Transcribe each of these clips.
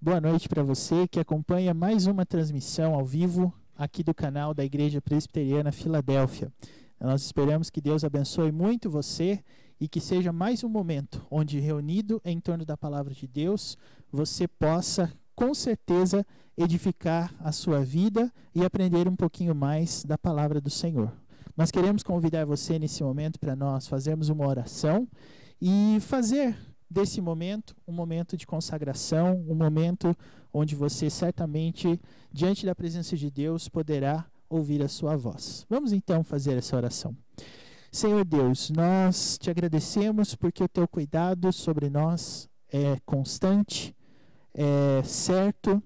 Boa noite para você que acompanha mais uma transmissão ao vivo aqui do canal da Igreja Presbiteriana Filadélfia. Nós esperamos que Deus abençoe muito você e que seja mais um momento onde, reunido em torno da palavra de Deus, você possa, com certeza, edificar a sua vida e aprender um pouquinho mais da palavra do Senhor. Nós queremos convidar você nesse momento para nós fazermos uma oração e fazer desse momento um momento de consagração, um momento onde você certamente, diante da presença de Deus, poderá ouvir a sua voz. Vamos então fazer essa oração. Senhor Deus, nós te agradecemos porque o teu cuidado sobre nós é constante, é certo,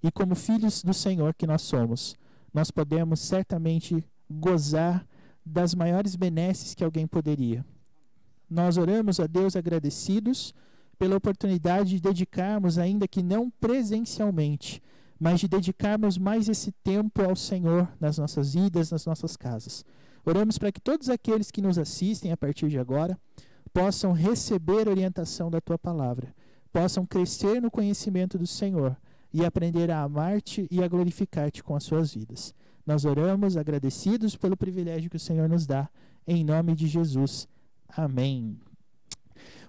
e como filhos do Senhor que nós somos, nós podemos certamente gozar das maiores benesses que alguém poderia. Nós oramos a Deus agradecidos pela oportunidade de dedicarmos, ainda que não presencialmente, mas de dedicarmos mais esse tempo ao Senhor nas nossas vidas, nas nossas casas. Oramos para que todos aqueles que nos assistem a partir de agora possam receber orientação da Tua palavra, possam crescer no conhecimento do Senhor e aprender a amar-te e a glorificar-te com as suas vidas. Nós oramos agradecidos pelo privilégio que o Senhor nos dá, em nome de Jesus. Amém.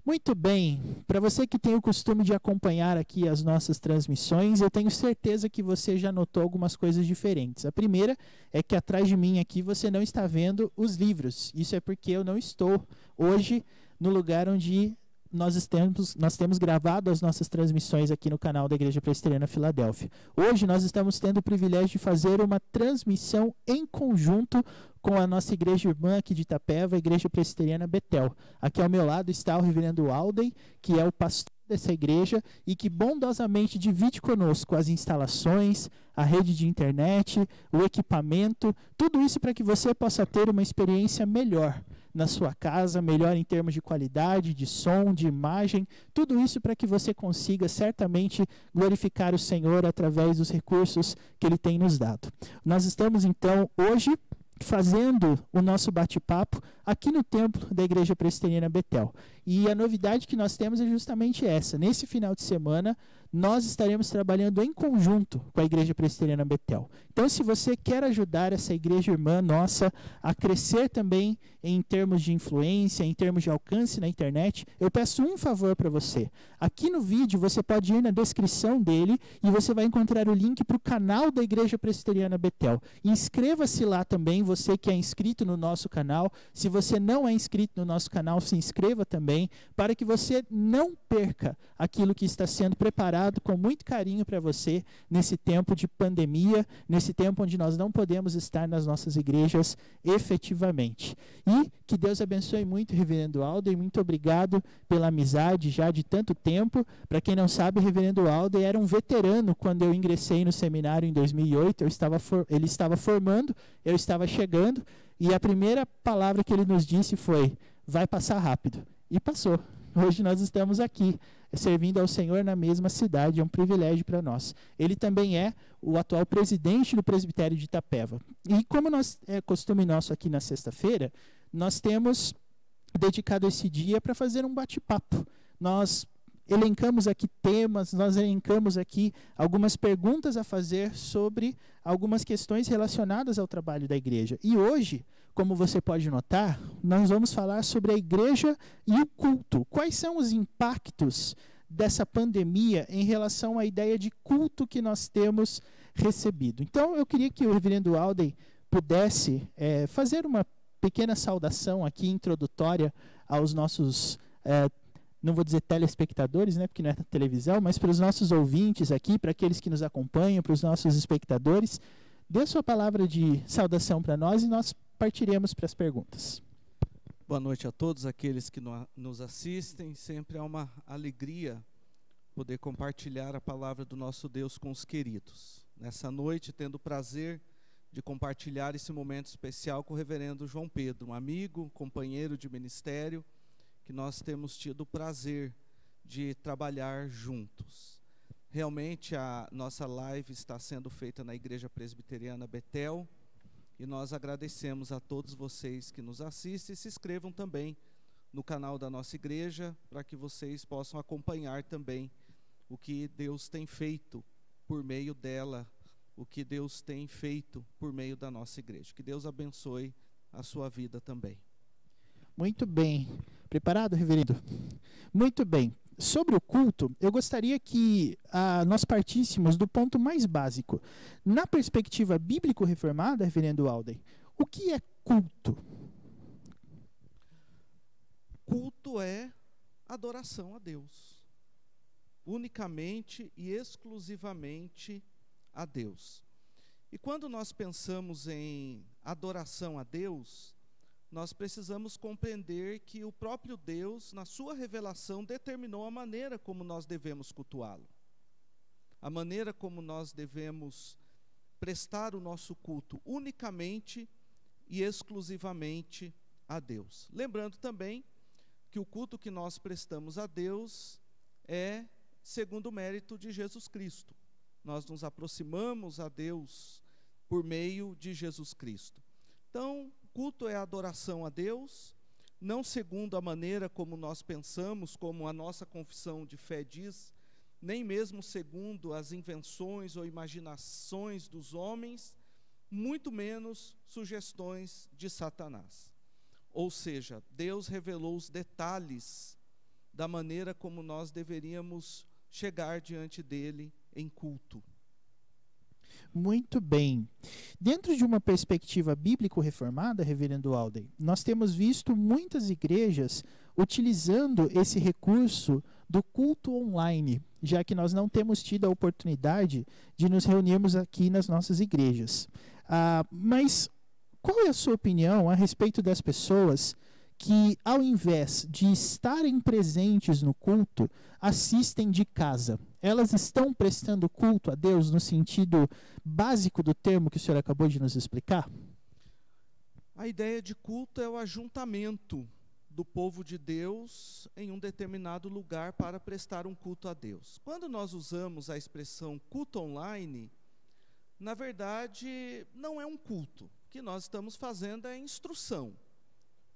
Muito bem, para você que tem o costume de acompanhar aqui as nossas transmissões, eu tenho certeza que você já notou algumas coisas diferentes. A primeira é que atrás de mim aqui você não está vendo os livros. Isso é porque eu não estou hoje no lugar onde nós temos gravado as nossas transmissões aqui no canal da Igreja Presbiteriana Filadélfia. Hoje nós estamos tendo o privilégio de fazer uma transmissão em conjunto com a nossa igreja irmã aqui de Itapeva, a Igreja Presbiteriana Betel. Aqui ao meu lado está o reverendo Alden, que é o pastor dessa igreja e que bondosamente divide conosco as instalações, a rede de internet, o equipamento, tudo isso para que você possa ter uma experiência melhor na sua casa, melhor em termos de qualidade, de som, de imagem, tudo isso para que você consiga certamente glorificar o Senhor através dos recursos que Ele tem nos dado. Nós estamos então hoje fazendo o nosso bate-papo aqui no templo da Igreja Presbiteriana Betel. E a novidade que nós temos é justamente essa. Nesse final de semana, nós estaremos trabalhando em conjunto com a Igreja Presbiteriana Betel. Então, se você quer ajudar essa igreja irmã nossa a crescer também em termos de influência, em termos de alcance na internet, eu peço um favor para você. Aqui no vídeo, você pode ir na descrição dele e você vai encontrar o link para o canal da Igreja Presbiteriana Betel. Inscreva-se lá também, você que é inscrito no nosso canal. Se você não é inscrito no nosso canal, se inscreva também, para que você não perca aquilo que está sendo preparado com muito carinho para você nesse tempo de pandemia, nesse tempo onde nós não podemos estar nas nossas igrejas efetivamente. E que Deus abençoe muito o reverendo Alden, muito obrigado pela amizade já de tanto tempo. Para quem não sabe, o reverendo Alden era um veterano quando eu ingressei no seminário em 2008, ele estava formando, eu estava chegando, e a primeira palavra que ele nos disse foi: vai passar rápido. E passou. Hoje nós estamos aqui, servindo ao Senhor na mesma cidade, é um privilégio para nós. Ele também é o atual presidente do presbitério de Itapeva. E como é costume nosso aqui na sexta-feira, nós temos dedicado esse dia para fazer um bate-papo. Nós elencamos aqui temas, nós elencamos aqui algumas perguntas a fazer sobre algumas questões relacionadas ao trabalho da igreja. E hoje, como você pode notar, nós vamos falar sobre a igreja e o culto. Quais são os impactos dessa pandemia em relação à ideia de culto que nós temos recebido? Então, eu queria que o reverendo Alden pudesse fazer uma pequena saudação aqui, introdutória, aos nossos não vou dizer telespectadores, né, porque não é na televisão, mas para os nossos ouvintes aqui, para aqueles que nos acompanham, para os nossos espectadores. Dê sua palavra de saudação para nós e nós partiremos para as perguntas. Boa noite a todos aqueles que nos assistem. Sempre é uma alegria poder compartilhar a palavra do nosso Deus com os queridos. Nessa noite, tendo o prazer de compartilhar esse momento especial com o reverendo João Pedro, um amigo, companheiro de ministério, que nós temos tido o prazer de trabalhar juntos. Realmente a nossa live está sendo feita na Igreja Presbiteriana Betel e nós agradecemos a todos vocês que nos assistem e se inscrevam também no canal da nossa igreja para que vocês possam acompanhar também o que Deus tem feito por meio dela, o que Deus tem feito por meio da nossa igreja. Que Deus abençoe a sua vida também. Muito bem. Preparado, reverendo? Muito bem. Sobre o culto, eu gostaria que nós partíssemos do ponto mais básico. Na perspectiva bíblico-reformada, reverendo Alden, o que é culto? Culto é adoração a Deus. Unicamente e exclusivamente a Deus. E quando nós pensamos em adoração a Deus, nós precisamos compreender que o próprio Deus, na sua revelação, determinou a maneira como nós devemos cultuá-lo. A maneira como nós devemos prestar o nosso culto unicamente e exclusivamente a Deus. Lembrando também que o culto que nós prestamos a Deus é segundo o mérito de Jesus Cristo. Nós nos aproximamos a Deus por meio de Jesus Cristo. Então, culto é adoração a Deus, não segundo a maneira como nós pensamos, como a nossa confissão de fé diz, nem mesmo segundo as invenções ou imaginações dos homens, muito menos sugestões de Satanás. Ou seja, Deus revelou os detalhes da maneira como nós deveríamos chegar diante dele em culto. Muito bem. Dentro de uma perspectiva bíblico-reformada, reverendo Alden, nós temos visto muitas igrejas utilizando esse recurso do culto online, já que nós não temos tido a oportunidade de nos reunirmos aqui nas nossas igrejas. Mas qual é a sua opinião a respeito das pessoas que, ao invés de estarem presentes no culto, assistem de casa? Elas estão prestando culto a Deus no sentido básico do termo que o senhor acabou de nos explicar? A ideia de culto é o ajuntamento do povo de Deus em um determinado lugar para prestar um culto a Deus. Quando nós usamos a expressão culto online, na verdade não é um culto. O que nós estamos fazendo é instrução,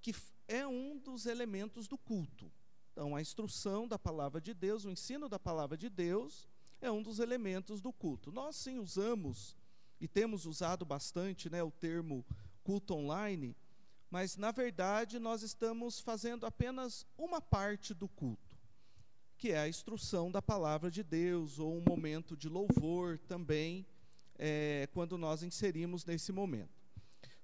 que é um dos elementos do culto. Então, a instrução da palavra de Deus, o ensino da palavra de Deus, é um dos elementos do culto. Nós sim usamos, e temos usado bastante, o termo culto online, mas, na verdade, nós estamos fazendo apenas uma parte do culto, que é a instrução da palavra de Deus, ou um momento de louvor também, quando nós inserimos nesse momento.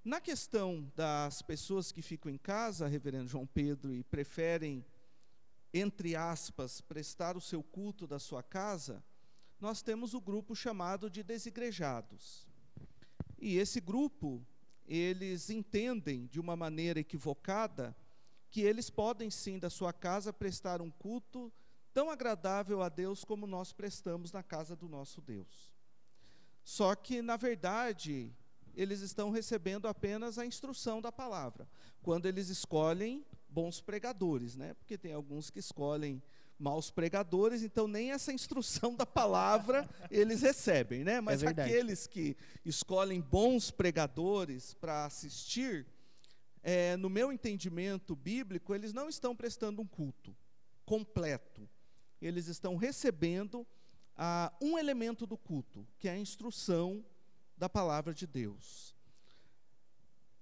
Na questão das pessoas que ficam em casa, reverendo João Pedro, e preferem, entre aspas, prestar o seu culto da sua casa, nós temos o grupo chamado de desigrejados. E esse grupo, eles entendem de uma maneira equivocada que eles podem sim, da sua casa, prestar um culto tão agradável a Deus como nós prestamos na casa do nosso Deus. Só que, na verdade, eles estão recebendo apenas a instrução da palavra, quando eles escolhem bons pregadores, porque tem alguns que escolhem maus pregadores, então nem essa instrução da palavra eles recebem, mas aqueles que escolhem bons pregadores para assistir, no meu entendimento bíblico, eles não estão prestando um culto completo, eles estão recebendo um elemento do culto, que é a instrução da palavra de Deus.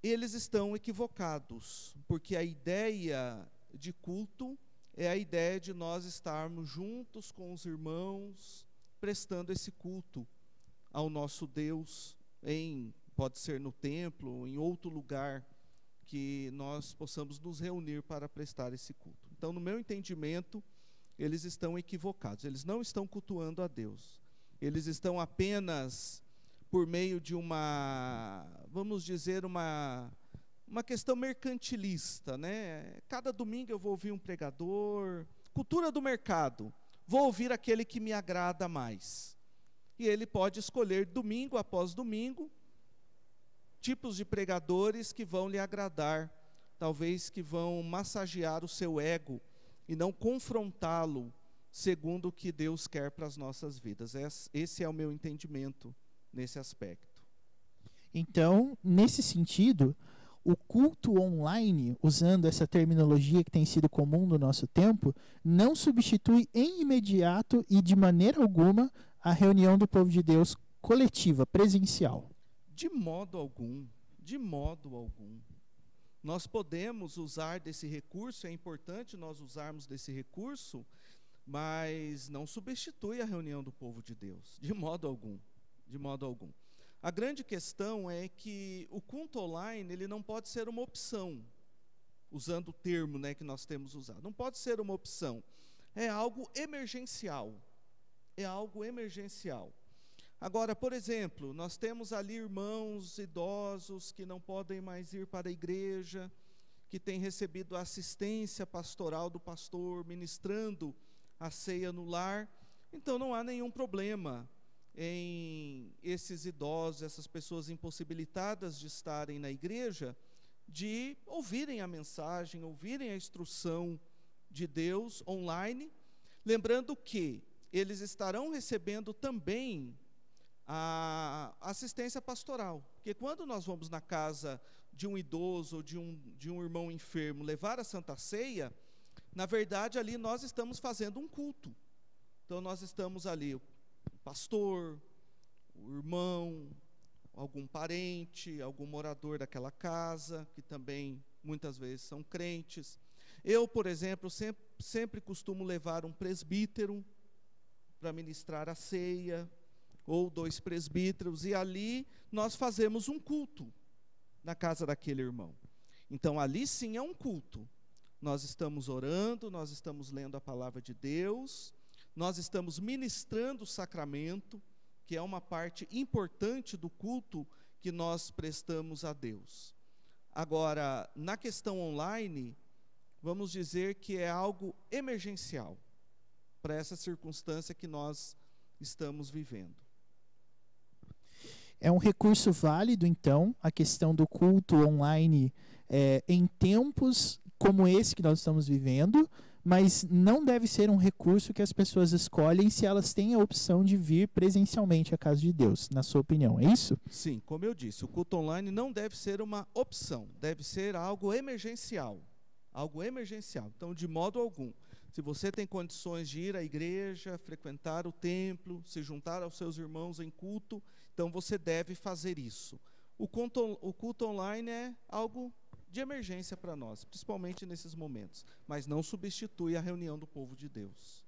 Eles estão equivocados, porque a ideia de culto é a ideia de nós estarmos juntos com os irmãos, prestando esse culto ao nosso Deus, pode ser no templo, ou em outro lugar, que nós possamos nos reunir para prestar esse culto. Então, no meu entendimento, eles estão equivocados, eles não estão cultuando a Deus, eles estão apenas por meio de vamos dizer, uma questão mercantilista, Cada domingo eu vou ouvir um pregador, cultura do mercado, vou ouvir aquele que me agrada mais. E ele pode escolher domingo após domingo, tipos de pregadores que vão lhe agradar, talvez que vão massagear o seu ego e não confrontá-lo segundo o que Deus quer para as nossas vidas. Esse é o meu entendimento nesse aspecto. Então, nesse sentido, o culto online, usando essa terminologia que tem sido comum no nosso tempo, não substitui em imediato e de maneira alguma a reunião do povo de Deus coletiva, presencial. De modo algum, de modo algum. Nós podemos usar desse recurso, é importante nós usarmos desse recurso, mas não substitui a reunião do povo de Deus, de modo algum, de modo algum. A grande questão é que o culto online, ele não pode ser uma opção, usando o termo, né, que nós temos usado. Não pode ser uma opção, é algo emergencial, é algo emergencial. Agora, por exemplo, nós temos ali irmãos idosos que não podem mais ir para a igreja, que têm recebido a assistência pastoral do pastor, ministrando a ceia no lar. Então não há nenhum problema em esses idosos, essas pessoas impossibilitadas de estarem na igreja, de ouvirem a mensagem, ouvirem a instrução de Deus online, lembrando que eles estarão recebendo também a assistência pastoral, porque quando nós vamos na casa de um idoso ou de um irmão enfermo levar a Santa Ceia, na verdade ali nós estamos fazendo um culto. Então nós estamos ali, o pastor, o irmão, algum parente, algum morador daquela casa, que também muitas vezes são crentes. Eu, por exemplo, sempre costumo levar um presbítero para ministrar a ceia, ou 2 presbíteros, e ali nós fazemos um culto na casa daquele irmão. Então ali sim é um culto. Nós estamos orando, nós estamos lendo a palavra de Deus, nós estamos ministrando o sacramento, que é uma parte importante do culto que nós prestamos a Deus. Agora, na questão online, vamos dizer que é algo emergencial para essa circunstância que nós estamos vivendo. É um recurso válido, então, a questão do culto online em tempos como esse que nós estamos vivendo, mas não deve ser um recurso que as pessoas escolhem se elas têm a opção de vir presencialmente à casa de Deus, na sua opinião, é isso? Sim, como eu disse, o culto online não deve ser uma opção, deve ser algo emergencial, algo emergencial. Então, de modo algum, se você tem condições de ir à igreja, frequentar o templo, se juntar aos seus irmãos em culto, então você deve fazer isso. O culto online é algo de emergência para nós, principalmente nesses momentos, mas não substitui a reunião do povo de Deus.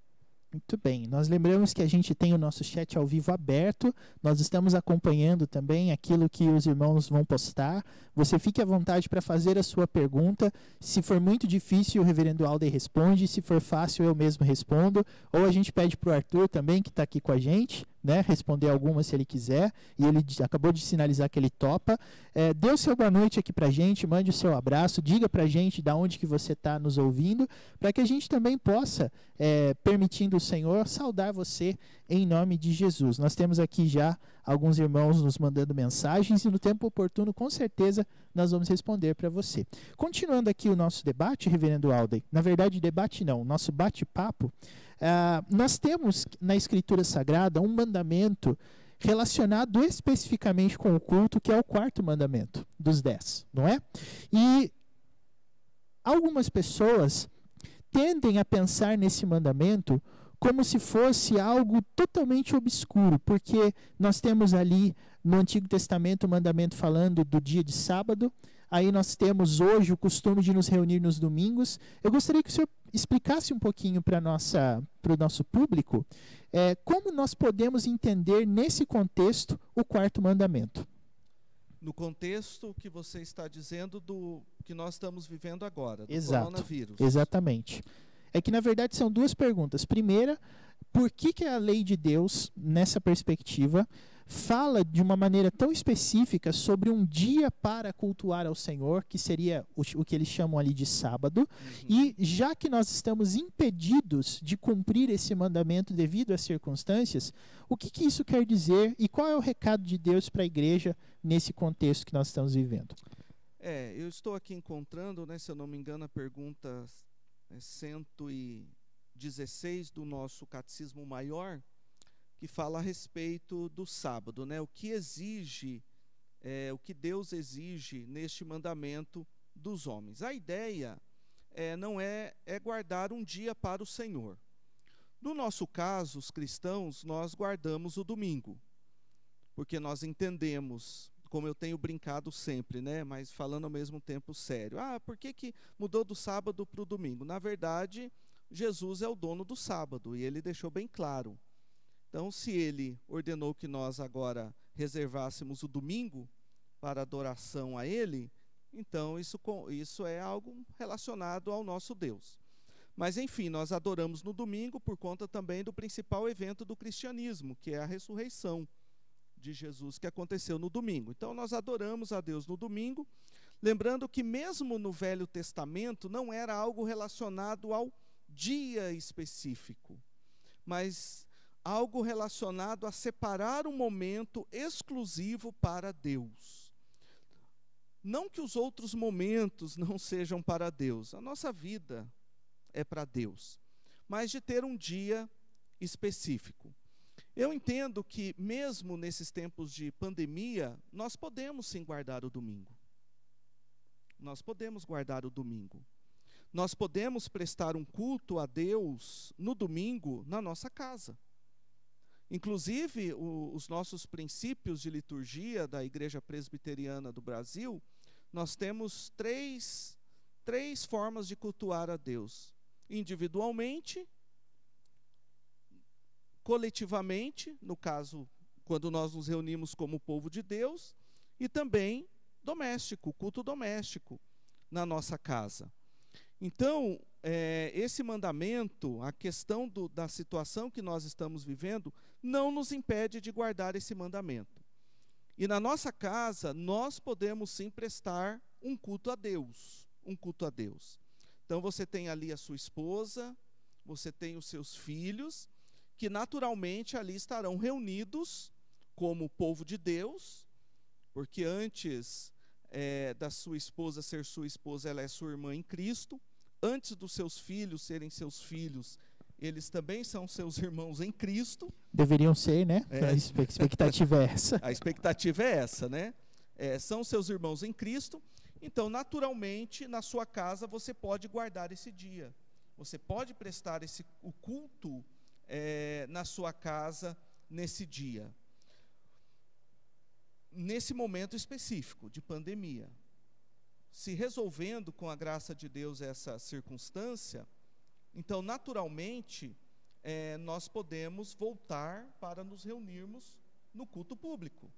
Muito bem, nós lembramos que a gente tem o nosso chat ao vivo aberto, nós estamos acompanhando também aquilo que os irmãos vão postar. Você fique à vontade para fazer a sua pergunta. Se for muito difícil, o reverendo Alden responde, se for fácil, eu mesmo respondo, ou a gente pede para o Arthur também, que está aqui com a gente, né, responder alguma se ele quiser, e ele acabou de sinalizar que ele topa. Dê o seu boa noite aqui para a gente, mande o seu abraço, diga para a gente de onde que você está nos ouvindo, para que a gente também possa, permitindo o Senhor, saudar você em nome de Jesus. Nós temos aqui já alguns irmãos nos mandando mensagens e no tempo oportuno, com certeza, nós vamos responder para você. Continuando aqui o nosso debate, reverendo Alden, na verdade debate não, nosso bate-papo, nós temos na Escritura Sagrada um mandamento relacionado especificamente com o culto, que é o 4º mandamento dos 10, não é? E algumas pessoas tendem a pensar nesse mandamento como se fosse algo totalmente obscuro, porque nós temos ali no Antigo Testamento o mandamento falando do dia de sábado, aí nós temos hoje o costume de nos reunir nos domingos. Eu gostaria que o senhor explicasse um pouquinho para o nosso público como nós podemos entender nesse contexto o 4º mandamento. No contexto que você está dizendo do que nós estamos vivendo agora, do Exato, coronavírus. Exatamente. É que, na verdade, são 2 perguntas. Primeira, por que a lei de Deus, nessa perspectiva, fala de uma maneira tão específica sobre um dia para cultuar ao Senhor, que seria o que eles chamam ali de sábado, e já que nós estamos impedidos de cumprir esse mandamento devido às circunstâncias, o que isso quer dizer e qual é o recado de Deus para a igreja nesse contexto que nós estamos vivendo? Eu estou aqui encontrando, né, se eu não me engano, a pergunta 116 do nosso Catecismo Maior, que fala a respeito do sábado, né? O que exige o que Deus exige neste mandamento dos homens. A ideia não é guardar um dia para o Senhor. No nosso caso, os cristãos, nós guardamos o domingo, porque nós entendemos, como eu tenho brincado sempre, né, mas falando ao mesmo tempo sério. Por que mudou do sábado para o domingo? Na verdade, Jesus é o dono do sábado, e ele deixou bem claro. Então, se ele ordenou que nós agora reservássemos o domingo para adoração a ele, então isso é algo relacionado ao nosso Deus. Mas, enfim, nós adoramos no domingo por conta também do principal evento do cristianismo, que é a ressurreição de Jesus, que aconteceu no domingo. Então, nós adoramos a Deus no domingo, lembrando que mesmo no Velho Testamento não era algo relacionado ao dia específico, mas algo relacionado a separar um momento exclusivo para Deus. Não que os outros momentos não sejam para Deus, a nossa vida é para Deus, mas de ter um dia específico. Eu entendo que mesmo nesses tempos de pandemia, nós podemos sim guardar o domingo. Nós podemos guardar o domingo. Nós podemos prestar um culto a Deus no domingo na nossa casa. Inclusive, os nossos princípios de liturgia da Igreja Presbiteriana do Brasil, nós temos três formas de cultuar a Deus: individualmente, coletivamente, no caso, quando nós nos reunimos como povo de Deus, e também doméstico, culto doméstico na nossa casa. Então, esse mandamento, a questão da situação que nós estamos vivendo, não nos impede de guardar esse mandamento. E na nossa casa, nós podemos sim prestar um culto a Deus, Então, você tem ali a sua esposa, você tem os seus filhos, que naturalmente ali estarão reunidos como povo de Deus, porque antes da sua esposa ser sua esposa, ela é sua irmã em Cristo. Antes dos seus filhos serem seus filhos, eles também são seus irmãos em Cristo. Deveriam ser, né? A expectativa é essa. A expectativa é essa, né? São seus irmãos em Cristo. Então, naturalmente, na sua casa, você pode guardar esse dia. Você pode prestar o culto na sua casa nesse dia. Nesse momento específico de pandemia. Se resolvendo com a graça de Deus essa circunstância, então, naturalmente, nós podemos voltar para nos reunirmos no culto público,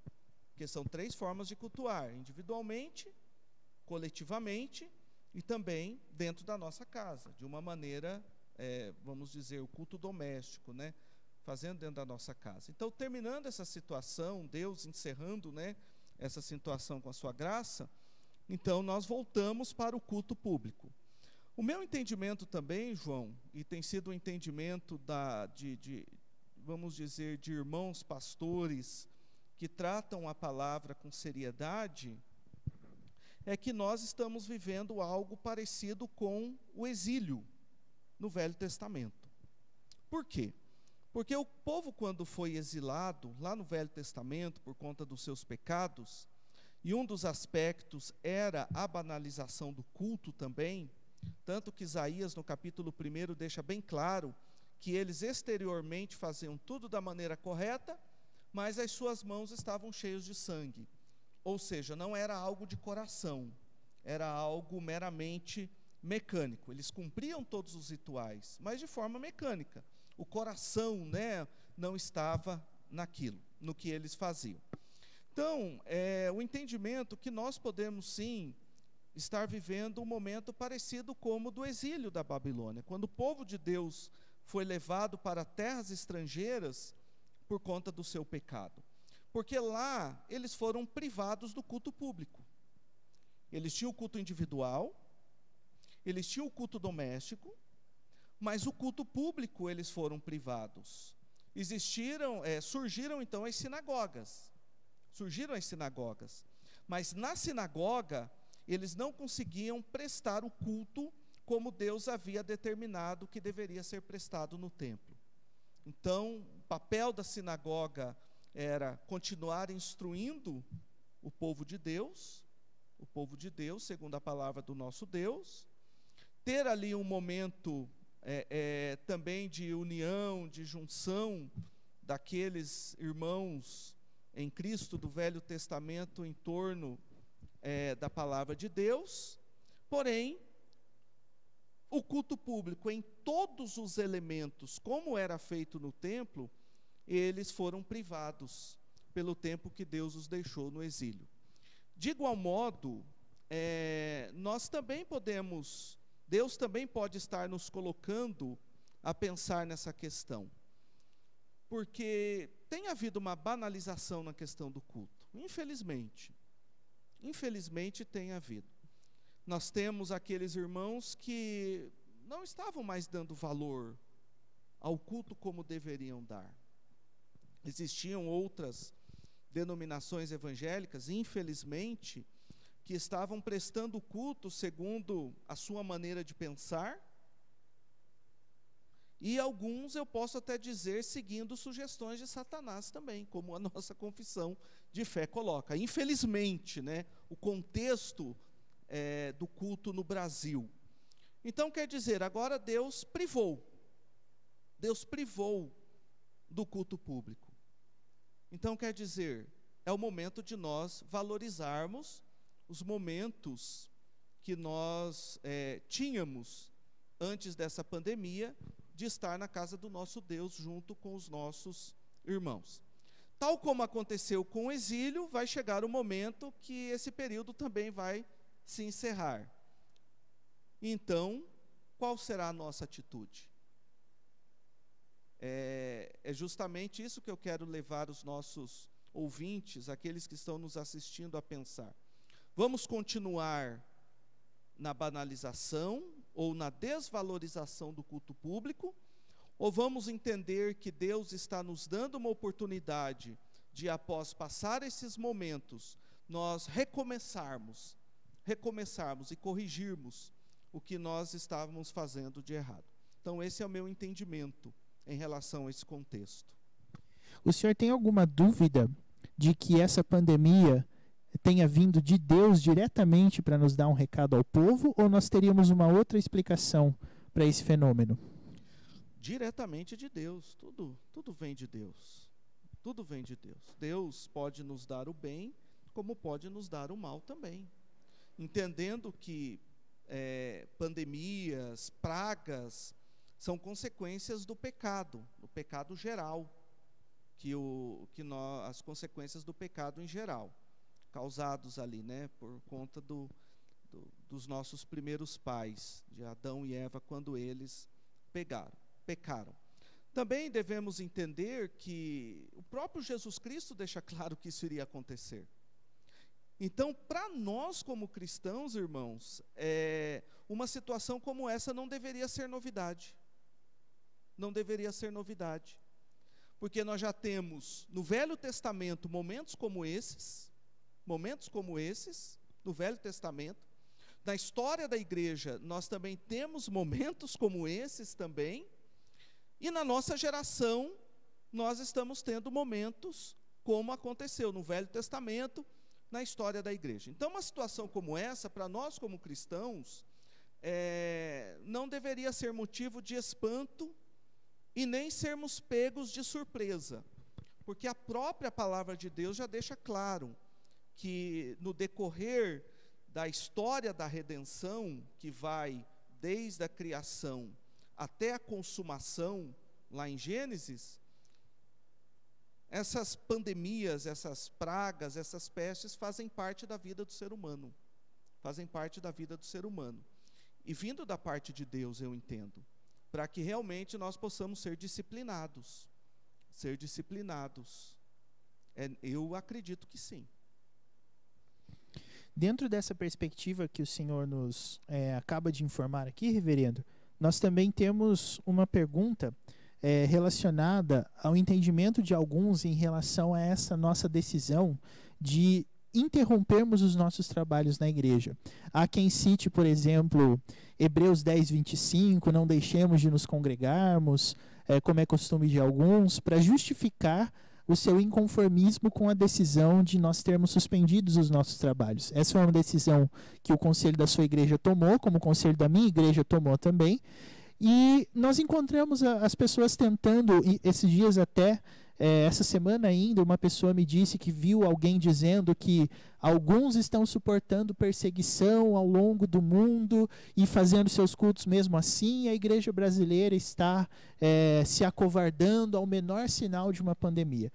porque são 3 formas de cultuar: individualmente, coletivamente e também dentro da nossa casa, de uma maneira, vamos dizer, o culto doméstico, né? Fazendo dentro da nossa casa. Então, terminando essa situação, Deus encerrando, né, essa situação com a sua graça, então nós voltamos para o culto público. O meu entendimento também, João, e tem sido um entendimento vamos dizer, de irmãos pastores que tratam a palavra com seriedade, é que nós estamos vivendo algo parecido com o exílio no Velho Testamento. Por quê? Porque o povo, quando foi exilado lá no Velho Testamento por conta dos seus pecados, e um dos aspectos era a banalização do culto também, tanto que Isaías no capítulo 1 deixa bem claro que eles exteriormente faziam tudo da maneira correta, mas as suas mãos estavam cheias de sangue. Ou seja, não era algo de coração, era algo meramente mecânico. Eles cumpriam todos os rituais, mas de forma mecânica. O coração, né, não estava naquilo, no que eles faziam. Então, o entendimento que nós podemos sim estar vivendo um momento parecido como o do exílio da Babilônia, quando o povo de Deus foi levado para terras estrangeiras por conta do seu pecado. Porque lá eles foram privados do culto público. Eles tinham o culto individual, eles tinham o culto doméstico, mas o culto público eles foram privados. Surgiram então as sinagogas. Mas na sinagoga, eles não conseguiam prestar o culto como Deus havia determinado que deveria ser prestado no templo. Então, o papel da sinagoga era continuar instruindo o povo de Deus, segundo a palavra do nosso Deus, ter ali um momento também de união, de junção daqueles irmãos em Cristo do Velho Testamento em torno da palavra de Deus. Porém, o culto público em todos os elementos, como era feito no templo, eles foram privados pelo tempo que Deus os deixou no exílio. De igual modo, nós também podemos, Deus também pode estar nos colocando a pensar nessa questão. Porque tem havido uma banalização na questão do culto, infelizmente. Infelizmente tem havido. Nós temos aqueles irmãos que não estavam mais dando valor ao culto como deveriam dar. Existiam outras denominações evangélicas, infelizmente, que estavam prestando culto segundo a sua maneira de pensar, e alguns, eu posso até dizer, seguindo sugestões de Satanás também, como a nossa confissão de fé coloca. Infelizmente, o contexto do culto no Brasil. Então, quer dizer, agora Deus privou do culto público. Então, quer dizer, é o momento de nós valorizarmos os momentos que nós tínhamos antes dessa pandemia, de estar na casa do nosso Deus junto com os nossos irmãos. Tal como aconteceu com o exílio, vai chegar o momento que esse período também vai se encerrar. Então, qual será a nossa atitude? É justamente isso que eu quero levar os nossos ouvintes, aqueles que estão nos assistindo, a pensar. Vamos continuar na banalização ou na desvalorização do culto público, ou vamos entender que Deus está nos dando uma oportunidade de, após passar esses momentos, nós recomeçarmos e corrigirmos o que nós estávamos fazendo de errado. Então, esse é o meu entendimento em relação a esse contexto. O senhor tem alguma dúvida de que essa pandemia tenha vindo de Deus diretamente para nos dar um recado ao povo, ou nós teríamos uma outra explicação para esse fenômeno? Diretamente de Deus, tudo vem de Deus. Tudo vem de Deus. Deus pode nos dar o bem, como pode nos dar o mal também. Entendendo que pandemias, pragas, são consequências do pecado geral, as consequências do pecado em geral, causados ali, por conta dos nossos primeiros pais, de Adão e Eva, quando eles pecaram. Também devemos entender que o próprio Jesus Cristo deixa claro que isso iria acontecer. Então, para nós como cristãos, irmãos, uma situação como essa não deveria ser novidade. Não deveria ser novidade. Porque nós já temos no Velho Testamento momentos como esses, no Velho Testamento. Na história da igreja, nós também temos momentos como esses também. E na nossa geração, nós estamos tendo momentos como aconteceu no Velho Testamento, na história da igreja. Então, uma situação como essa, para nós como cristãos, não deveria ser motivo de espanto e nem sermos pegos de surpresa, porque a própria palavra de Deus já deixa claro que no decorrer da história da redenção, que vai desde a criação até a consumação, lá em Gênesis, essas pandemias, essas pragas, essas pestes fazem parte da vida do ser humano. E vindo da parte de Deus, eu entendo, para que realmente nós possamos ser disciplinados. Eu acredito que sim. Dentro dessa perspectiva que o senhor nos acaba de informar aqui, reverendo, nós também temos uma pergunta relacionada ao entendimento de alguns em relação a essa nossa decisão de interrompermos os nossos trabalhos na igreja. Há quem cite, por exemplo, Hebreus 10, 25, não deixemos de nos congregarmos, como é costume de alguns, para justificar o seu inconformismo com a decisão de nós termos suspendidos os nossos trabalhos. Essa foi uma decisão que o conselho da sua igreja tomou, como o conselho da minha igreja tomou também. E nós encontramos as pessoas tentando, e esses dias até, essa semana ainda, uma pessoa me disse que viu alguém dizendo que alguns estão suportando perseguição ao longo do mundo e fazendo seus cultos mesmo assim, e a igreja brasileira está se acovardando ao menor sinal de uma pandemia.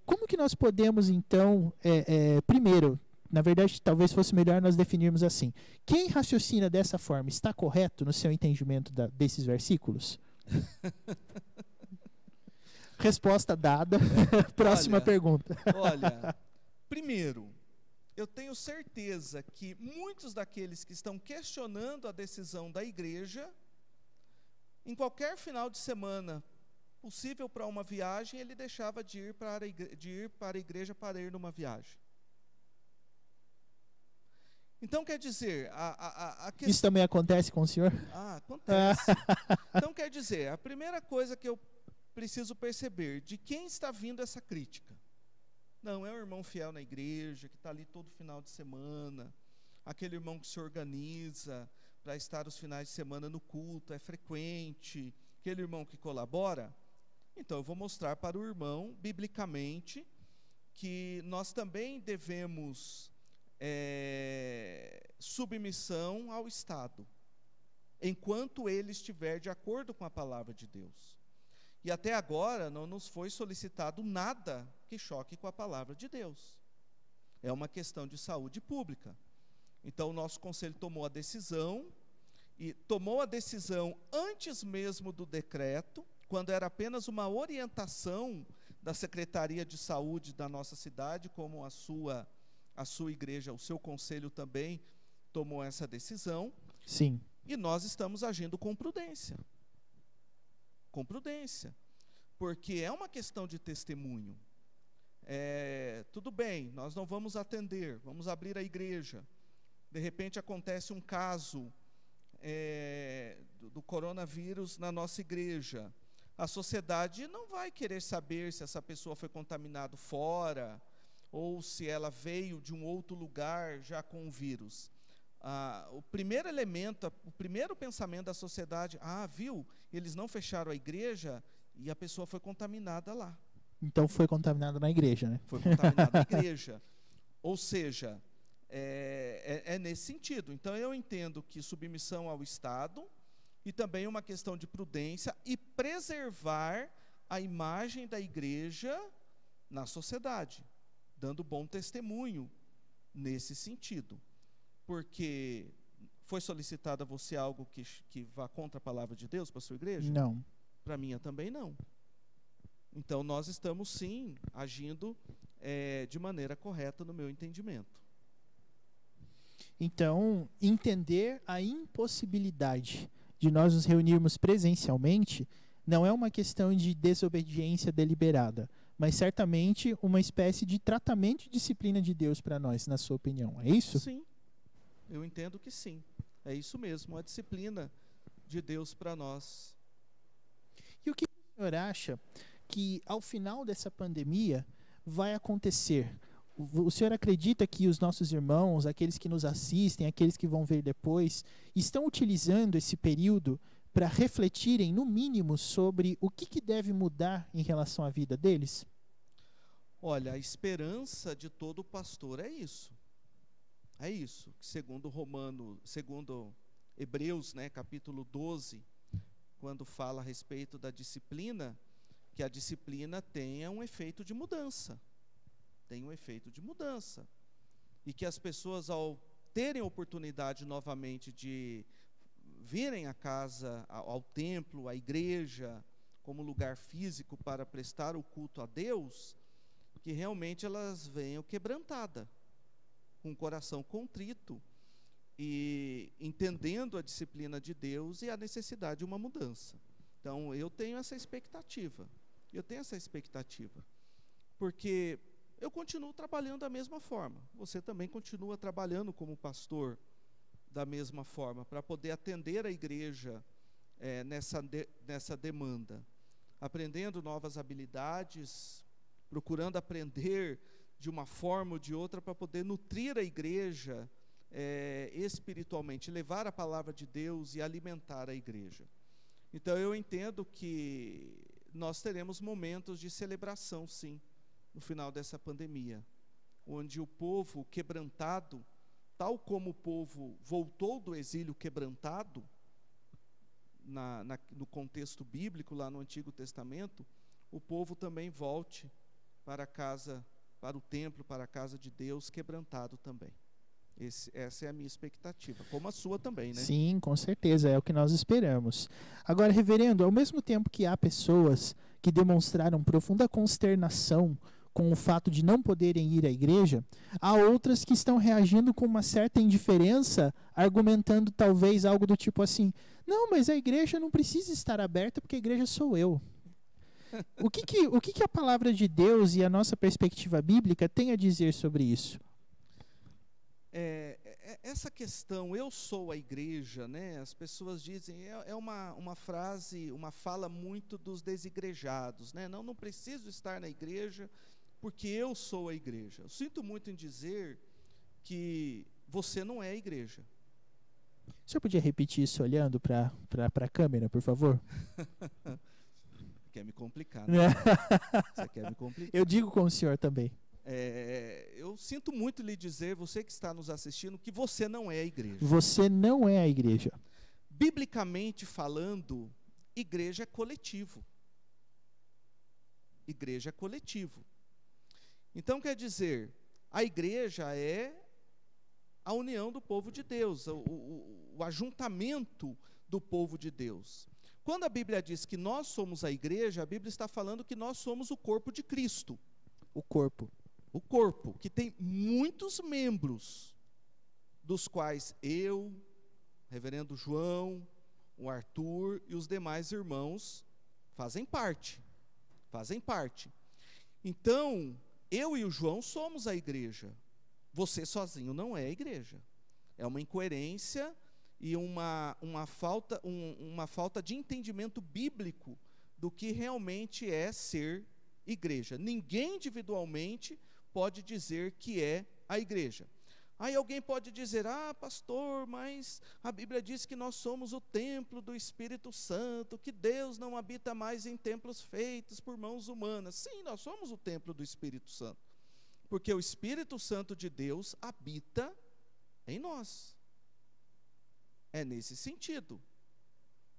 Como que nós podemos, então, primeiro, na verdade, talvez fosse melhor nós definirmos assim: quem raciocina dessa forma está correto no seu entendimento desses versículos? Resposta dada. Próxima pergunta. Olha, primeiro, eu tenho certeza que muitos daqueles que estão questionando a decisão da igreja, em qualquer final de semana possível para uma viagem, ele deixava de ir para a igreja para ir numa viagem. Então, quer dizer, questão... Isso também acontece com o senhor? Acontece. Então, quer dizer, a primeira coisa que eu preciso perceber, de quem está vindo essa crítica? Não, é o irmão fiel na igreja, que está ali todo final de semana, aquele irmão que se organiza para estar os finais de semana no culto, é frequente, aquele irmão que colabora. Então, eu vou mostrar para o irmão, biblicamente, que nós também devemos submissão ao Estado, enquanto ele estiver de acordo com a palavra de Deus. E até agora não nos foi solicitado nada que choque com a palavra de Deus. É uma questão de saúde pública. Então, o nosso conselho tomou a decisão, e tomou a decisão antes mesmo do decreto, quando era apenas uma orientação da Secretaria de Saúde da nossa cidade, como a sua igreja, o seu conselho também tomou essa decisão. Sim. E nós estamos agindo com prudência. Com prudência. Porque é uma questão de testemunho. Tudo bem, nós não vamos atender, vamos abrir a igreja. De repente acontece um caso do coronavírus na nossa igreja. A sociedade não vai querer saber se essa pessoa foi contaminada fora, ou se ela veio de um outro lugar já com o vírus. O primeiro elemento, o primeiro pensamento da sociedade, viu, eles não fecharam a igreja e a pessoa foi contaminada lá. Então foi contaminada na igreja, né? Foi contaminada na igreja. Ou seja, é nesse sentido. Então eu entendo que submissão ao Estado e também uma questão de prudência e preservar a imagem da igreja na sociedade, dando bom testemunho nesse sentido. Porque foi solicitado a você algo que vá contra a palavra de Deus para a sua igreja? Não. Para a minha também não. Então, nós estamos, sim, agindo de maneira correta no meu entendimento. Então, entender a impossibilidade de nós nos reunirmos presencialmente não é uma questão de desobediência deliberada, mas certamente uma espécie de tratamento de disciplina de Deus para nós, na sua opinião. É isso? Sim, eu entendo que sim. É isso mesmo, a disciplina de Deus para nós. E o que o senhor acha que ao final dessa pandemia vai acontecer? O senhor acredita que os nossos irmãos, aqueles que nos assistem, aqueles que vão ver depois, estão utilizando esse período para refletirem, no mínimo, sobre o que deve mudar em relação à vida deles? Olha, a esperança de todo pastor é isso. É isso. Segundo Hebreus, capítulo 12, quando fala a respeito da disciplina, que a disciplina tenha um efeito de mudança. Tem um efeito de mudança. E que as pessoas, ao terem oportunidade novamente de virem à casa, ao templo, à igreja, como lugar físico para prestar o culto a Deus, que realmente elas venham quebrantadas, com o coração contrito e entendendo a disciplina de Deus e a necessidade de uma mudança. Então, eu tenho essa expectativa. Porque eu continuo trabalhando da mesma forma. Você também continua trabalhando como pastor da mesma forma, para poder atender a igreja nessa demanda. Aprendendo novas habilidades procurando aprender de uma forma ou de outra para poder nutrir a igreja espiritualmente, levar a palavra de Deus e alimentar a igreja. Então eu entendo que nós teremos momentos de celebração, sim, no final dessa pandemia, onde o povo quebrantado, tal como o povo voltou do exílio quebrantado, no contexto bíblico, lá no Antigo Testamento, o povo também volte para a casa, para o templo, para a casa de Deus, quebrantado também. Essa é a minha expectativa, como a sua também, né? Sim, com certeza, é o que nós esperamos. Agora, reverendo, ao mesmo tempo que há pessoas que demonstraram profunda consternação com o fato de não poderem ir à igreja, há outras que estão reagindo com uma certa indiferença, argumentando talvez algo do tipo assim: não, mas a igreja não precisa estar aberta porque a igreja sou eu. O que a palavra de Deus e a nossa perspectiva bíblica tem a dizer sobre isso? Essa questão, eu sou a igreja, né? As pessoas dizem, uma frase, uma fala muito dos desigrejados, né? Não preciso estar na igreja porque eu sou a igreja. Eu sinto muito em dizer que você não é a igreja. O senhor podia repetir isso olhando para a câmera, por favor? Quer me complicar, né? Você quer me complicar. Eu digo com o senhor também. Eu sinto muito lhe dizer, você que está nos assistindo, que você não é a igreja. Você não é a igreja. Biblicamente falando, igreja é coletivo. Igreja é coletivo. Então quer dizer, a igreja é a união do povo de Deus, o ajuntamento do povo de Deus. Quando a Bíblia diz que nós somos a igreja, a Bíblia está falando que nós somos o corpo de Cristo. O corpo, que tem muitos membros, dos quais eu, reverendo João, o Arthur e os demais irmãos fazem parte. Então, eu e o João somos a igreja. Você sozinho não é a igreja. É uma incoerência e uma falta de entendimento bíblico do que realmente é ser igreja. Ninguém individualmente pode dizer que é a igreja. Aí alguém pode dizer: pastor, mas a Bíblia diz que nós somos o templo do Espírito Santo, que Deus não habita mais em templos feitos por mãos humanas. Sim, nós somos o templo do Espírito Santo, porque o Espírito Santo de Deus habita em nós. É nesse sentido.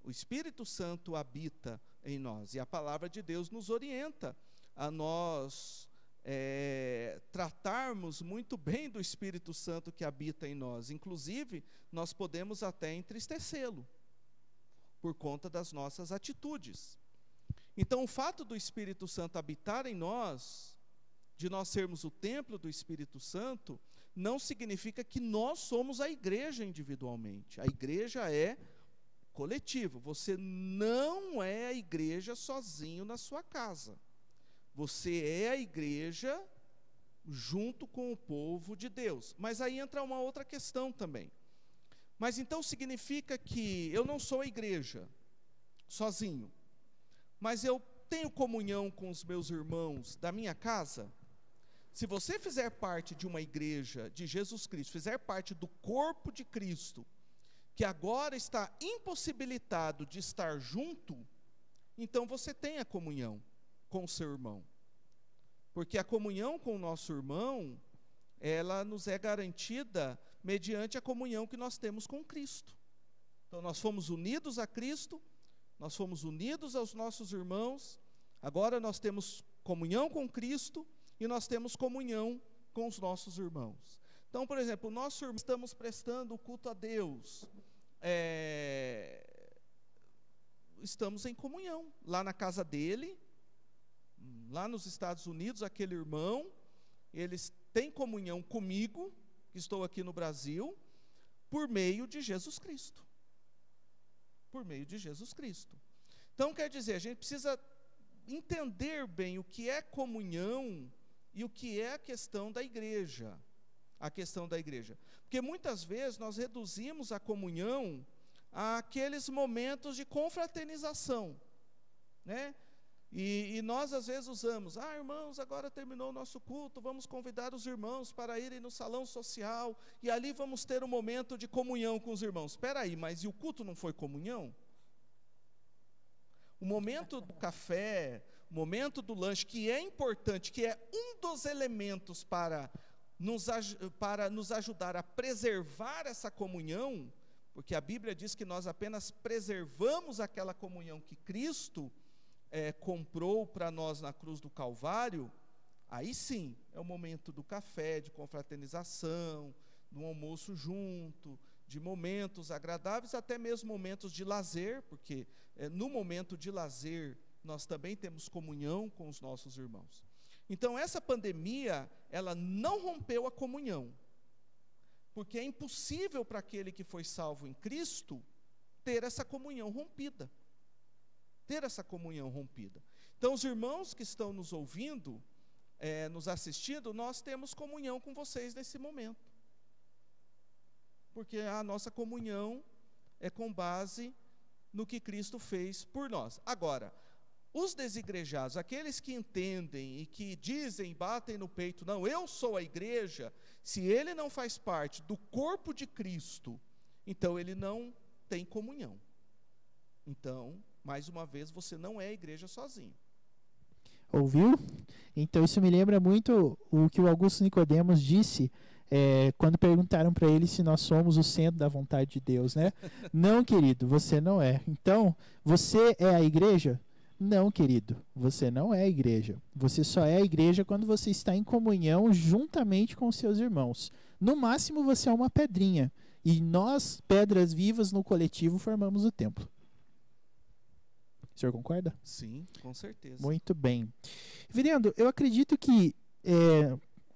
O Espírito Santo habita em nós, e a palavra de Deus nos orienta a nós tratarmos muito bem do Espírito Santo que habita em nós. Inclusive, nós podemos até entristecê-lo por conta das nossas atitudes. Então, o fato do Espírito Santo habitar em nós, de nós sermos o templo do Espírito Santo, não significa que nós somos a igreja individualmente. A igreja é coletivo. Você não é a igreja sozinho na sua casa. Você é a igreja junto com o povo de Deus. Mas aí entra uma outra questão também. Mas então significa que eu não sou a igreja sozinho, mas eu tenho comunhão com os meus irmãos da minha casa? Se você fizer parte de uma igreja de Jesus Cristo, fizer parte do corpo de Cristo, que agora está impossibilitado de estar junto, então você tem a comunhão com o seu irmão. Porque a comunhão com o nosso irmão, ela nos é garantida mediante a comunhão que nós temos com Cristo. Então nós fomos unidos a Cristo, nós fomos unidos aos nossos irmãos, agora nós temos comunhão com Cristo e nós temos comunhão com os nossos irmãos. Então, por exemplo, nosso irmão, estamos prestando culto a Deus, estamos em comunhão, lá na casa dele, lá nos Estados Unidos, aquele irmão, eles têm comunhão comigo, que estou aqui no Brasil, por meio de Jesus Cristo. Por meio de Jesus Cristo. Então, quer dizer, a gente precisa entender bem o que é comunhão e o que é a questão da igreja. A questão da igreja. Porque muitas vezes nós reduzimos a comunhão àqueles momentos de confraternização, né? E nós às vezes usamos, irmãos, agora terminou o nosso culto, vamos convidar os irmãos para irem no salão social, e ali vamos ter um momento de comunhão com os irmãos. Espera aí, mas e o culto não foi comunhão? O momento do café, o momento do lanche, que é importante, que é um dos elementos para nos ajudar a preservar essa comunhão, porque a Bíblia diz que nós apenas preservamos aquela comunhão que Cristo comprou para nós na cruz do Calvário. Aí sim, é o momento do café, de confraternização, do almoço junto, de momentos agradáveis, até mesmo momentos de lazer, porque no momento de lazer nós também temos comunhão com os nossos irmãos. Então essa pandemia, ela não rompeu a comunhão, porque é impossível para aquele que foi salvo em Cristo ter essa comunhão rompida. Então os irmãos que estão nos ouvindo, nos assistindo, nós temos comunhão com vocês nesse momento, porque a nossa comunhão é com base no que Cristo fez por nós. Agora, os desigrejados, aqueles que entendem e que dizem, batem no peito, não, eu sou a igreja, se ele não faz parte do corpo de Cristo, então ele não tem comunhão. Então, mais uma vez, você não é a igreja sozinho. Ouviu? Então isso me lembra muito o que o Augusto Nicodemos disse quando perguntaram para ele se nós somos o centro da vontade de Deus, né? Não, querido, você não é. Então, você é a igreja? Não, querido, você não é a igreja. Você só é a igreja quando você está em comunhão juntamente com os seus irmãos. No máximo, você é uma pedrinha. E nós, pedras vivas no coletivo, formamos o templo. O senhor concorda? Sim, com certeza. Muito bem. Reverendo, eu acredito que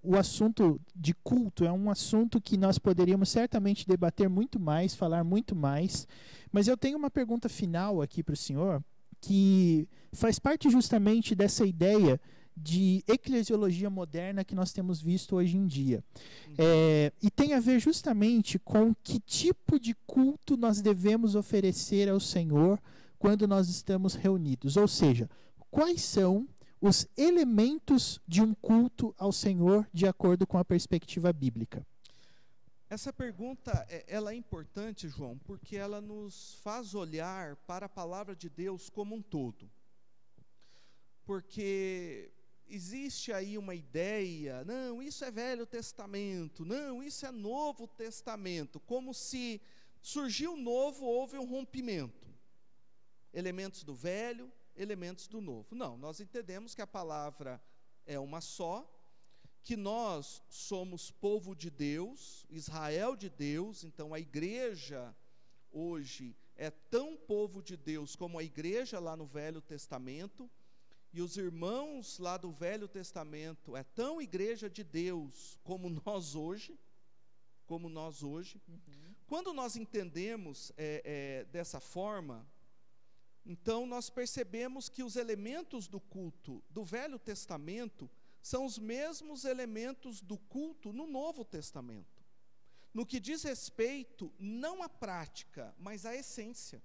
o assunto de culto é um assunto que nós poderíamos certamente debater muito mais, falar muito mais, mas eu tenho uma pergunta final aqui para o senhor, que faz parte justamente dessa ideia de eclesiologia moderna que nós temos visto hoje em dia. E tem a ver justamente com que tipo de culto nós devemos oferecer ao Senhor quando nós estamos reunidos. Ou seja, quais são os elementos de um culto ao Senhor de acordo com a perspectiva bíblica? Essa pergunta, ela é importante, João, porque ela nos faz olhar para a palavra de Deus como um todo. Porque existe aí uma ideia, não, isso é Velho Testamento, não, isso é Novo Testamento, como se surgiu novo, houve um rompimento. Elementos do Velho, elementos do Novo. Não, nós entendemos que a palavra é uma só, que nós somos povo de Deus, Israel de Deus, então a igreja hoje é tão povo de Deus como a igreja lá no Velho Testamento, e os irmãos lá do Velho Testamento é tão igreja de Deus como nós hoje. Quando nós entendemos dessa forma, então nós percebemos que os elementos do culto do Velho Testamento são os mesmos elementos do culto no Novo Testamento, no que diz respeito não à prática, mas à essência.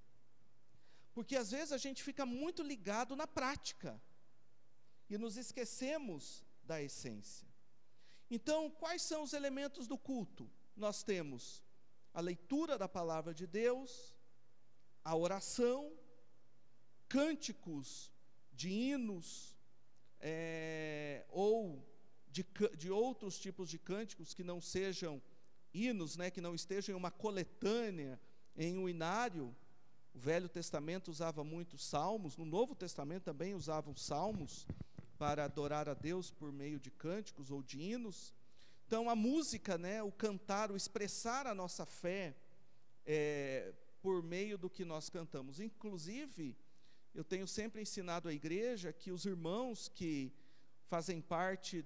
Porque às vezes a gente fica muito ligado na prática e nos esquecemos da essência. Então, quais são os elementos do culto? Nós temos a leitura da palavra de Deus, a oração, cânticos de hinos, ou de outros tipos de cânticos que não sejam hinos, que não estejam em uma coletânea, em um inário. O Velho Testamento usava muitos salmos, no Novo Testamento também usavam salmos para adorar a Deus por meio de cânticos ou de hinos. Então a música, o cantar, o expressar a nossa fé por meio do que nós cantamos. Inclusive, eu tenho sempre ensinado à igreja que os irmãos que fazem parte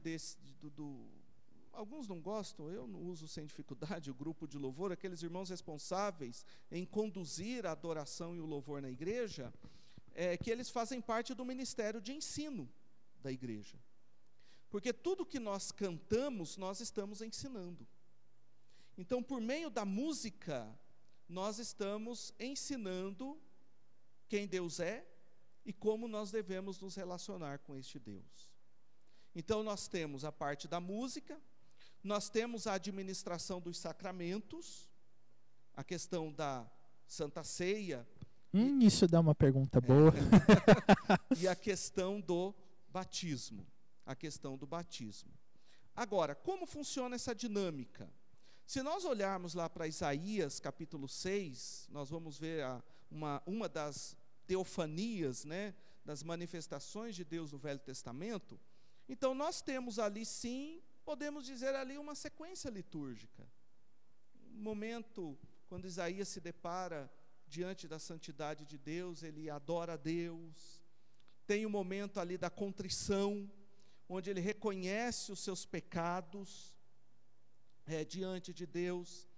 alguns não gostam, eu não uso sem dificuldade o grupo de louvor, aqueles irmãos responsáveis em conduzir a adoração e o louvor na igreja, que eles fazem parte do ministério de ensino da igreja. Porque tudo que nós cantamos, nós estamos ensinando. Então, por meio da música, nós estamos ensinando quem Deus é e como nós devemos nos relacionar com este Deus. Então nós temos a parte da música, nós temos a administração dos sacramentos, a questão da Santa Ceia. Isso dá uma pergunta boa. E a questão do batismo. A questão do batismo. Agora, como funciona essa dinâmica? Se nós olharmos lá para Isaías, capítulo 6, nós vamos ver uma das teofanias, né, das manifestações de Deus no Velho Testamento. Então, nós temos ali, sim, podemos dizer ali uma sequência litúrgica. Um momento, quando Isaías se depara diante da santidade de Deus, ele adora a Deus. Tem o momento ali da contrição, onde ele reconhece os seus pecados diante de Deus.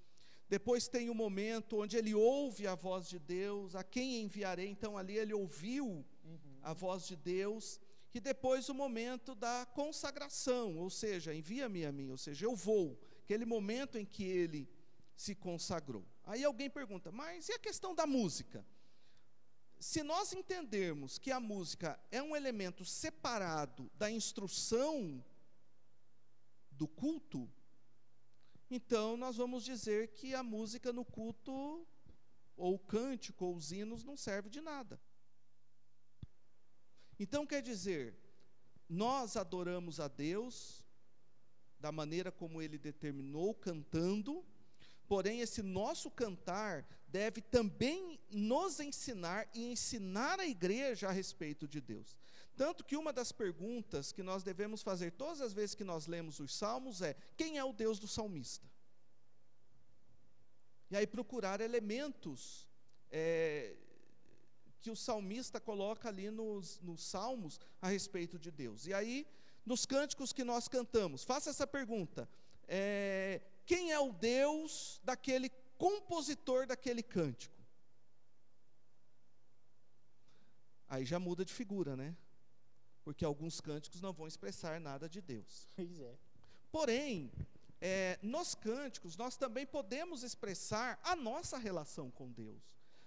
Depois tem o momento onde ele ouve a voz de Deus, a quem enviarei. Então ali ele ouviu a voz de Deus. E depois o momento da consagração, ou seja, envia-me a mim, ou seja, eu vou. Aquele momento em que ele se consagrou. Aí alguém pergunta, mas e a questão da música? Se nós entendermos que a música é um elemento separado da instrução do culto, então nós vamos dizer que a música no culto, ou o cântico, ou os hinos, não serve de nada. Então quer dizer, nós adoramos a Deus da maneira como Ele determinou, cantando, porém esse nosso cantar deve também nos ensinar e ensinar a igreja a respeito de Deus. Tanto que uma das perguntas que nós devemos fazer todas as vezes que nós lemos os salmos é: quem é o Deus do salmista? E aí procurar elementos que o salmista coloca ali nos salmos a respeito de Deus. E aí, nos cânticos que nós cantamos, faça essa pergunta: quem é o Deus daquele compositor daquele cântico? Aí já muda de figura, né? Porque alguns cânticos não vão expressar nada de Deus. Pois é. Porém, nos cânticos nós também podemos expressar a nossa relação com Deus.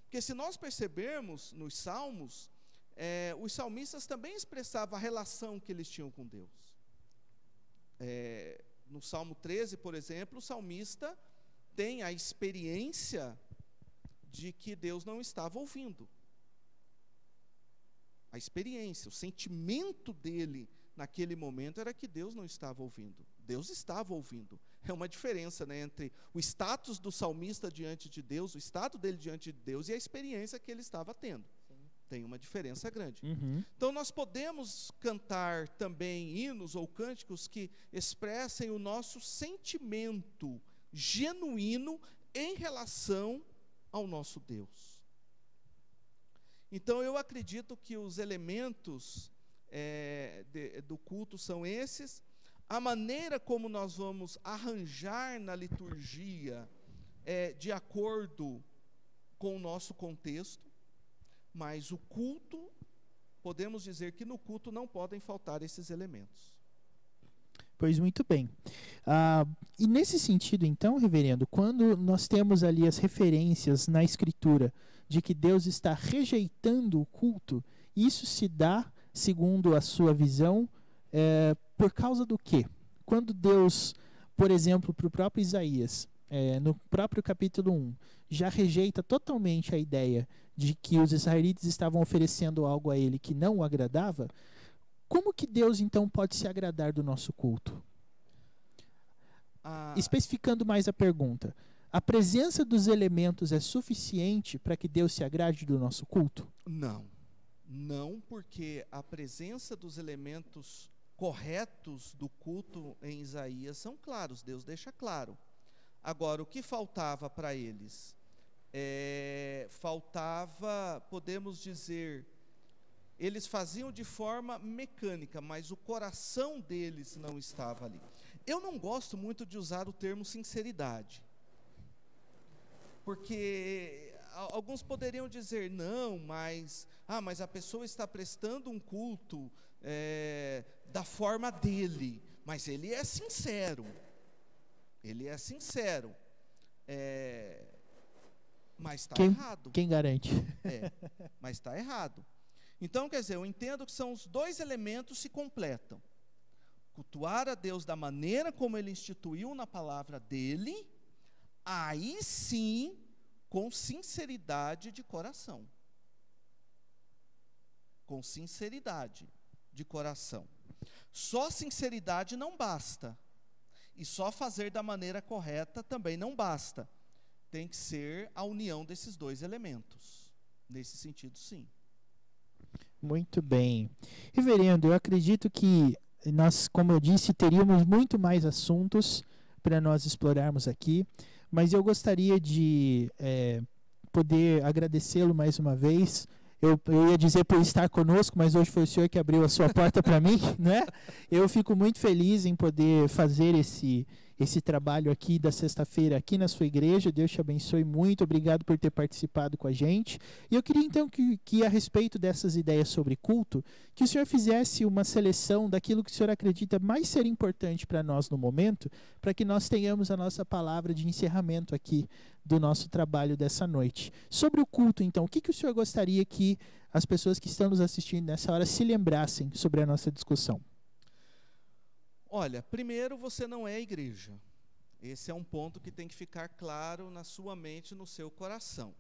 Porque se nós percebermos nos salmos, os salmistas também expressavam a relação que eles tinham com Deus. No Salmo 13, por exemplo, o salmista tem a experiência de que Deus não estava ouvindo. A experiência, o sentimento dele naquele momento era que Deus não estava ouvindo. Deus estava ouvindo. É uma diferença, né, entre o status do salmista diante de Deus, o estado dele diante de Deus e a experiência que ele estava tendo. Sim. Tem uma diferença grande. Então nós podemos cantar também hinos ou cânticos que expressem o nosso sentimento genuíno em relação ao nosso Deus. Então eu acredito que os elementos do culto são esses. A maneira como nós vamos arranjar na liturgia de acordo com o nosso contexto, mas o culto, podemos dizer que no culto não podem faltar esses elementos. Pois muito bem. E nesse sentido, então, reverendo, quando nós temos ali as referências na Escritura de que Deus está rejeitando o culto, isso se dá, segundo a sua visão, por causa do quê? Quando Deus, por exemplo, para o próprio Isaías, no próprio capítulo 1, já rejeita totalmente a ideia de que os israelitas estavam oferecendo algo a ele que não o agradava, como que Deus, então, pode se agradar do nosso culto? Especificando mais a pergunta, a presença dos elementos é suficiente para que Deus se agrade do nosso culto? Não, porque a presença dos elementos corretos do culto em Isaías são claros, Deus deixa claro. Agora, o que faltava para eles? Faltava, podemos dizer, eles faziam de forma mecânica, mas o coração deles não estava ali. Eu não gosto muito de usar o termo sinceridade, porque alguns poderiam dizer, não, mas a pessoa está prestando um culto da forma dele, mas ele é sincero, mas está errado. Quem garante? Mas está errado. Então, quer dizer, eu entendo que são os dois elementos se completam. Cultuar a Deus da maneira como Ele instituiu na palavra dEle, aí sim, com sinceridade de coração. Com sinceridade de coração. Só sinceridade não basta. E só fazer da maneira correta também não basta. Tem que ser a união desses dois elementos. Nesse sentido, sim. Muito bem. Reverendo, eu acredito que nós, como eu disse, teríamos muito mais assuntos para nós explorarmos aqui, mas eu gostaria de poder agradecê-lo mais uma vez. Eu ia dizer por estar conosco, mas hoje foi o senhor que abriu a sua porta para mim, né? Eu fico muito feliz em poder fazer esse trabalho aqui da sexta-feira aqui na sua igreja. Deus te abençoe muito, obrigado por ter participado com a gente. E eu queria então que a respeito dessas ideias sobre culto, que o senhor fizesse uma seleção daquilo que o senhor acredita mais ser importante para nós no momento, para que nós tenhamos a nossa palavra de encerramento aqui do nosso trabalho dessa noite. Sobre o culto, então, o que o senhor gostaria que as pessoas que estão nos assistindo nessa hora se lembrassem sobre a nossa discussão? Olha, primeiro, você não é a igreja. Esse é um ponto que tem que ficar claro na sua mente, no seu coração.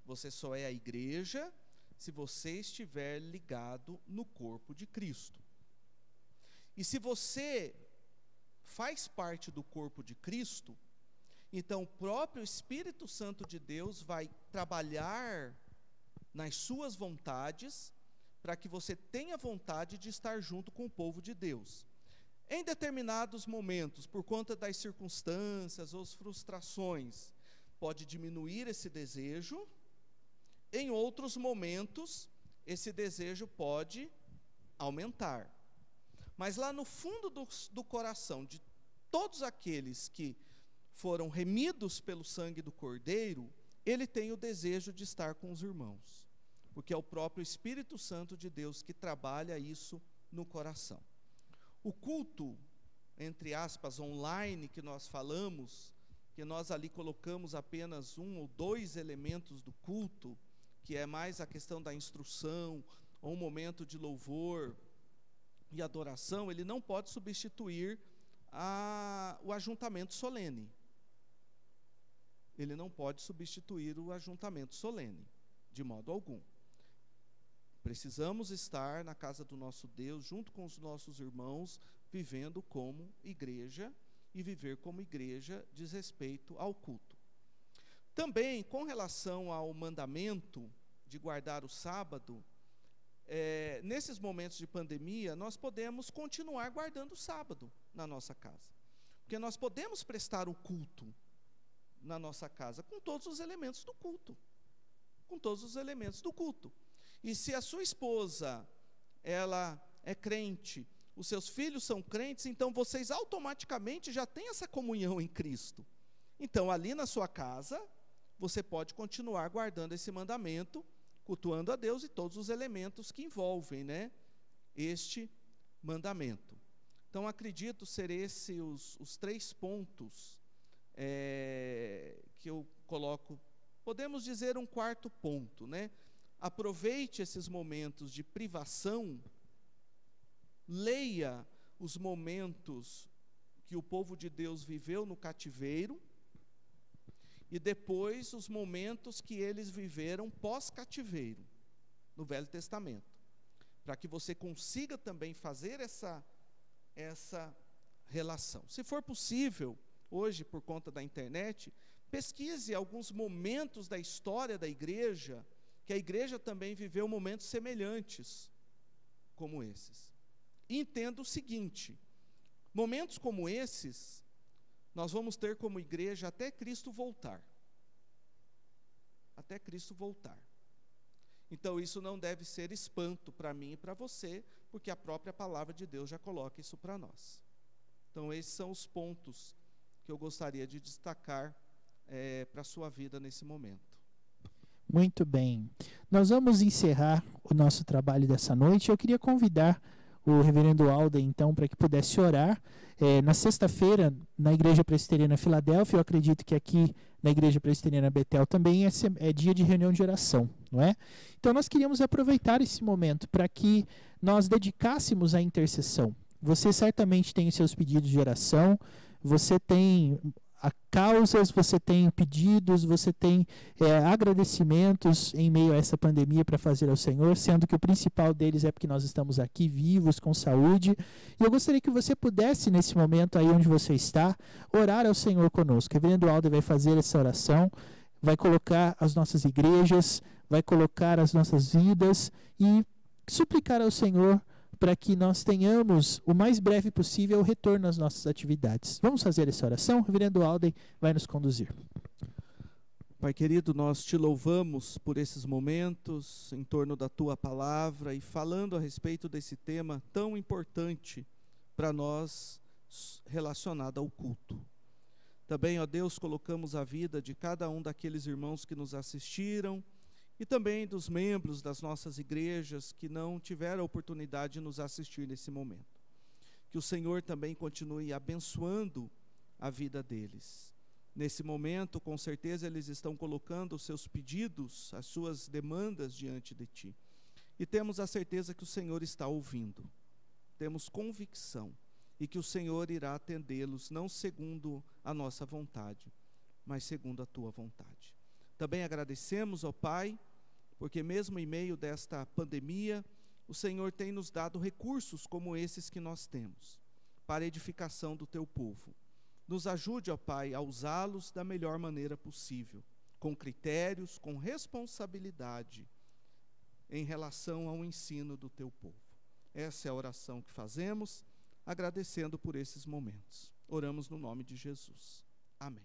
Você só é a igreja se você estiver ligado no corpo de Cristo. E se você faz parte do corpo de Cristo, então o próprio Espírito Santo de Deus vai trabalhar nas suas vontades para que você tenha vontade de estar junto com o povo de Deus. Em determinados momentos, por conta das circunstâncias ou frustrações, pode diminuir esse desejo. Em outros momentos, esse desejo pode aumentar. Mas lá no fundo do coração de todos aqueles que foram remidos pelo sangue do Cordeiro, ele tem o desejo de estar com os irmãos, porque é o próprio Espírito Santo de Deus que trabalha isso no coração. O culto, entre aspas, online que nós falamos, que nós ali colocamos apenas um ou dois elementos do culto, que é mais a questão da instrução, ou um momento de louvor e adoração, ele não pode substituir o ajuntamento solene. Ele não pode substituir o ajuntamento solene, de modo algum. Precisamos estar na casa do nosso Deus, junto com os nossos irmãos, vivendo como igreja, e viver como igreja diz respeito ao culto. Também, com relação ao mandamento de guardar o sábado, nesses momentos de pandemia, nós podemos continuar guardando o sábado na nossa casa. Porque nós podemos prestar o culto na nossa casa com todos os elementos do culto. Com todos os elementos do culto. E se a sua esposa, ela é crente, os seus filhos são crentes, então vocês automaticamente já têm essa comunhão em Cristo. Então, ali na sua casa, você pode continuar guardando esse mandamento, cultuando a Deus e todos os elementos que envolvem, este mandamento. Então, acredito ser esses os 3 pontos que eu coloco. Podemos dizer um 4º ponto, Aproveite esses momentos de privação, leia os momentos que o povo de Deus viveu no cativeiro, e depois os momentos que eles viveram pós-cativeiro, no Velho Testamento, para que você consiga também fazer essa relação. Se for possível, hoje, por conta da internet, pesquise alguns momentos da história da igreja, que a igreja também viveu momentos semelhantes como esses. E entenda o seguinte: momentos como esses, nós vamos ter como igreja até Cristo voltar. Até Cristo voltar. Então, isso não deve ser espanto para mim e para você, porque a própria palavra de Deus já coloca isso para nós. Então, esses são os pontos que eu gostaria de destacar para a sua vida nesse momento. Muito bem. Nós vamos encerrar o nosso trabalho dessa noite. Eu queria convidar o reverendo Alden, então, para que pudesse orar. Na sexta-feira, na Igreja Presbiteriana Filadélfia, eu acredito que aqui na Igreja Presbiteriana Betel também é dia de reunião de oração, não é? Então, nós queríamos aproveitar esse momento para que nós dedicássemos à intercessão. Você certamente tem os seus pedidos de oração, você tem causas, você tem pedidos, você tem agradecimentos em meio a essa pandemia para fazer ao Senhor, sendo que o principal deles é porque nós estamos aqui vivos, com saúde. E eu gostaria que você pudesse, nesse momento aí onde você está, orar ao Senhor conosco. O reverendo Alden vai fazer essa oração, vai colocar as nossas igrejas, vai colocar as nossas vidas e suplicar ao Senhor para que nós tenhamos o mais breve possível o retorno às nossas atividades. Vamos fazer essa oração? O reverendo Alden vai nos conduzir. Pai querido, nós te louvamos por esses momentos em torno da tua palavra e falando a respeito desse tema tão importante para nós relacionado ao culto. Também, ó Deus, colocamos a vida de cada um daqueles irmãos que nos assistiram e também dos membros das nossas igrejas que não tiveram a oportunidade de nos assistir nesse momento. Que o Senhor também continue abençoando a vida deles. Nesse momento, com certeza, eles estão colocando os seus pedidos, as suas demandas diante de Ti. E temos a certeza que o Senhor está ouvindo. Temos convicção e que o Senhor irá atendê-los, não segundo a nossa vontade, mas segundo a Tua vontade. Também agradecemos ao Pai, porque mesmo em meio desta pandemia, o Senhor tem nos dado recursos como esses que nós temos, para a edificação do Teu povo. Nos ajude, ó Pai, a usá-los da melhor maneira possível, com critérios, com responsabilidade, em relação ao ensino do Teu povo. Essa é a oração que fazemos, agradecendo por esses momentos. Oramos no nome de Jesus. Amém.